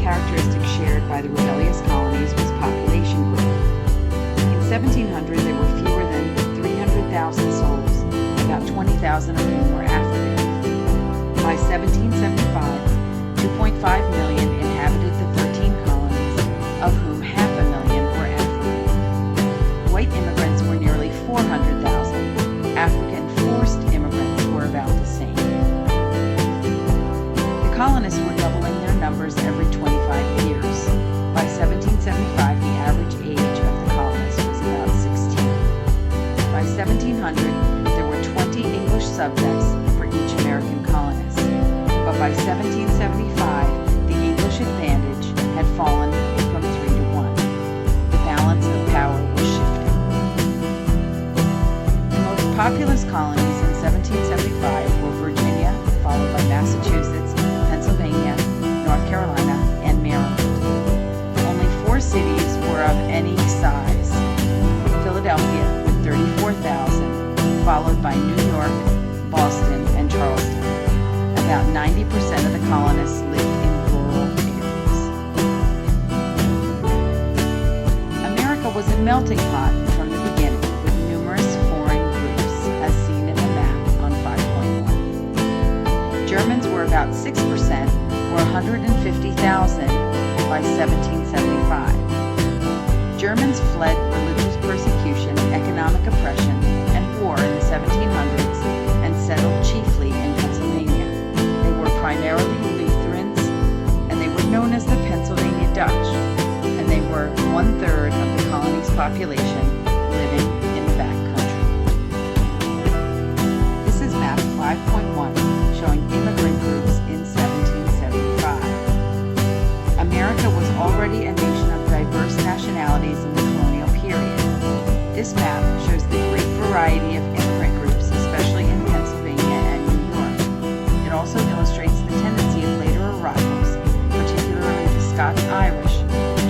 characteristic shared by the rebellious colonies was population growth. In 1700, there were fewer than 300,000 souls, about 20,000 of whom were African. By 1775, 2.5 million inhabited the 13 colonies, of whom 500,000 were African. White immigrants were nearly 400,000. African forced immigrants were about the same. The colonists were doubling their numbers every 25 years. By 1775, the average age of the colonists was about 16. By 1700, there were 20 English subjects for each American colonist. But by 1775, the English advantage had fallen from 3 to 1. The balance of power was shifting. The most populous colonies in 1775 were Virginia, followed by Massachusetts, Pennsylvania, North Carolina, and Maryland. Only 4 cities were of any size. Philadelphia with 34,000, followed by New York, Boston, and Charleston. About 90% of the colonists lived in rural areas. America was a melting pot from the beginning, with numerous foreign groups, as seen in the map on 5.1. Germans were about 6%, or 150,000, by 1775. Germans fled religious persecution, economic oppression, and war in the 1700s and settled chiefly in Pennsylvania. They were primarily Lutherans, and they were known as the Pennsylvania Dutch, and they were 1/3 of the colony's population living in the back country. This is map 5.1, showing immigrant groups in 1775. America was already a nation of diverse nationalities in the colonial period. This map shows the great variety of immigrant groups, especially in Pennsylvania and New York. It also illustrates the tendency of later arrivals, particularly the Scots-Irish,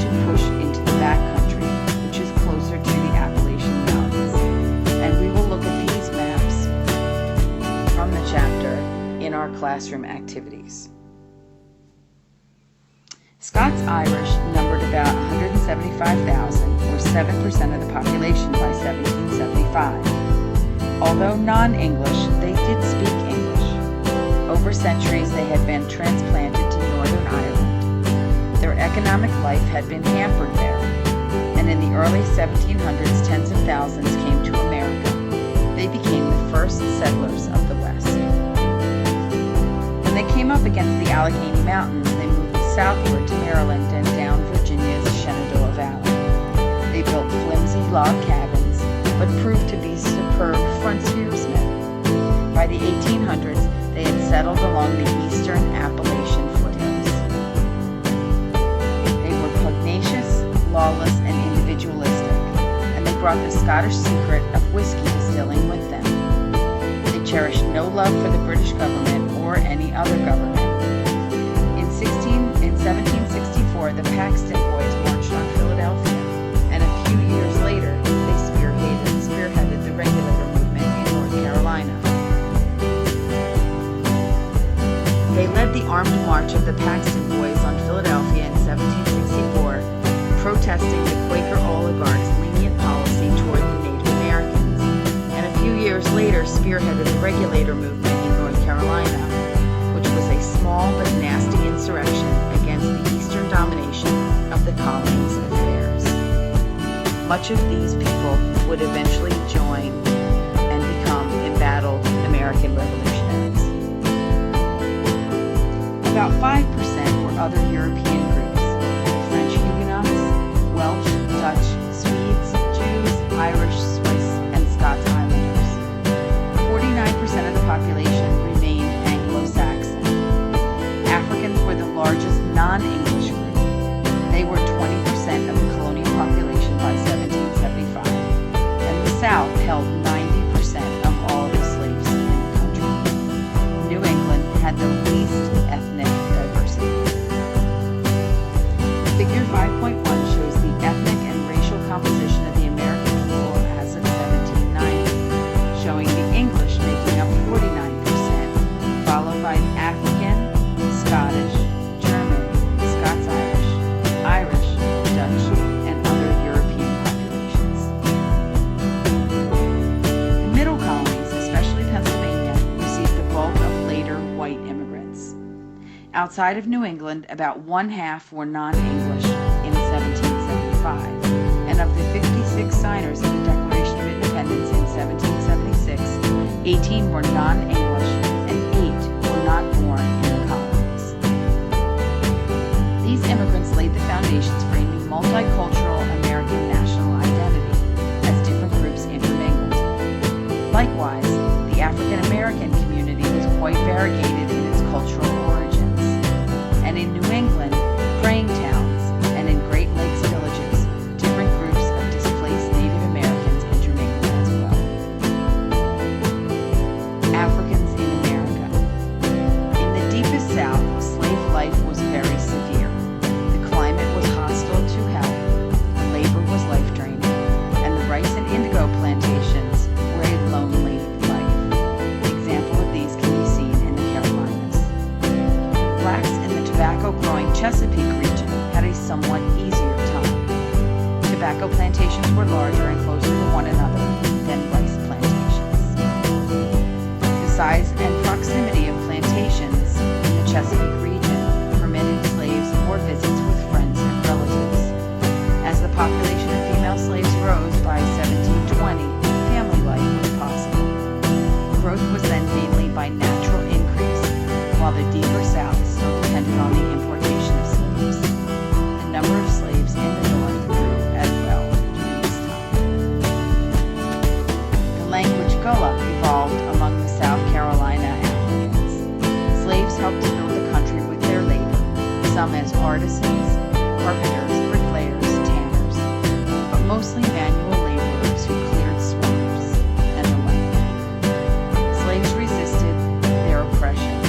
to push into the back country, which is closer to the Appalachian Mountains. And we will look at these maps from the chapter in our classroom activities. Scots-Irish numbered about 175,000, or 7% of the population by 1775. Although non-English, they did speak English. Over centuries, they had been transplanted to Northern Ireland. Their economic life had been hampered there, and in the early 1700s, tens of thousands came to America. They became the first settlers of the West. When they came up against the Allegheny Mountains, they moved southward to Maryland and down Virginia's Shenandoah Valley. They built flimsy log cabins, but proved to be superb frontiersmen. By the 1800s, they had settled along the eastern Appalachian foothills. They were pugnacious, lawless, and individualistic, and they brought the Scottish secret of whiskey distilling with them. They cherished no love for the British government or any other government. In 1764, the Paxton Boys marched on Philadelphia, and a few years later, they spearheaded the Regulator movement in North Carolina. They led the armed march of the Paxton Boys on Philadelphia in 1764, protesting the Quaker oligarchs' lenient policy toward the Native Americans, and a few years later spearheaded the Regulator movement in North Carolina, which was a small but nasty insurrection against the eastern domination of the colony's affairs. Much of these people would eventually join and become embattled American revolutionaries. About 5% were other European groups: French Huguenots, Welsh, Dutch, Swedes, Jews, Irish, Swiss, and Scots Islanders. 49% of the population remained Anglo-Saxon. Africans were the largest non-English group. They were 20% of the colonial population by 1775, and the South held 90% of all the slaves in the country. New England had the least ethnic diversity. Figure 5.1 shows the ethnic and racial composition of the American people as of 1790, showing the English making up 49%, followed by African, Scottish, German, Scots-Irish, Outside of New England, about one-half were non-English in 1775, and of the 56 signers of the Declaration of Independence in 1776, 18 were non-English and 8 were not born in the colonies. These immigrants laid the foundations for a new multicultural American national identity as different groups intermingled. Likewise, the African American community was quite variegated in its cultural origins, and in New England, praying towns, and in Great Lakes villages, different groups of displaced Native Americans intermingled as well. Africans in America. In the deepest South, slave life was very severe. The climate was hostile to health, labor was life-draining, and the rice and indigo plantations were a lonely life. An example of these can be seen in the Carolinas. Blacks in the tobacco-growing Chesapeake region had a somewhat easier time. Tobacco plantations were larger and closer to one another than rice plantations. The size and proximity of plantations in the Chesapeake region permitted slaves more visits with friends and relatives. As the population of female slaves rose by 1720, family life was possible. Growth was then mainly by natural increase, while the deeper South still depended on the importation of slaves. The number of slaves in the North grew as well during this time. The language Gullah evolved among the South Carolina Africans. Slaves helped to build the country with their labor, some as artisans, carpenters, bricklayers, tanners, but mostly manual laborers who cleared swamps and the land. Slaves resisted their oppression.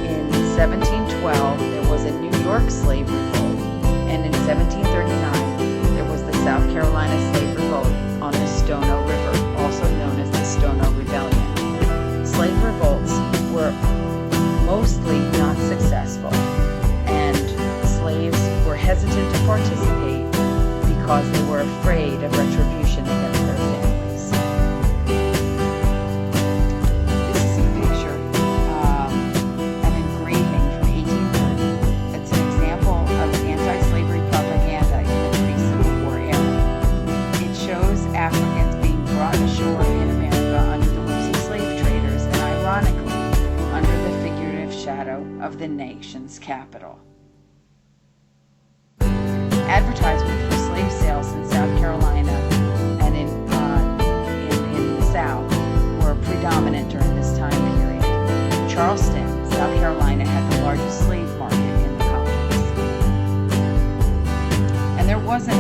In 1712, there was a New York slave revolt, and in 1739, there was the South Carolina slave revolt on the Stono River, also known as the Stono Rebellion. Slave revolts were mostly not successful, and slaves were hesitant to participate because they were afraid of retribution against their families. This is a picture, an engraving from 1830. It's an example of anti-slavery propaganda in the pre-Civil War era. It shows Africans being brought ashore in America under the whips of slave traders and, ironically, under the figurative shadow of the nation's capital. Advertisement for slave sales in South Carolina and in the South were predominant during this time period. Charleston, South Carolina, had the largest slave market in the colonies. And there was an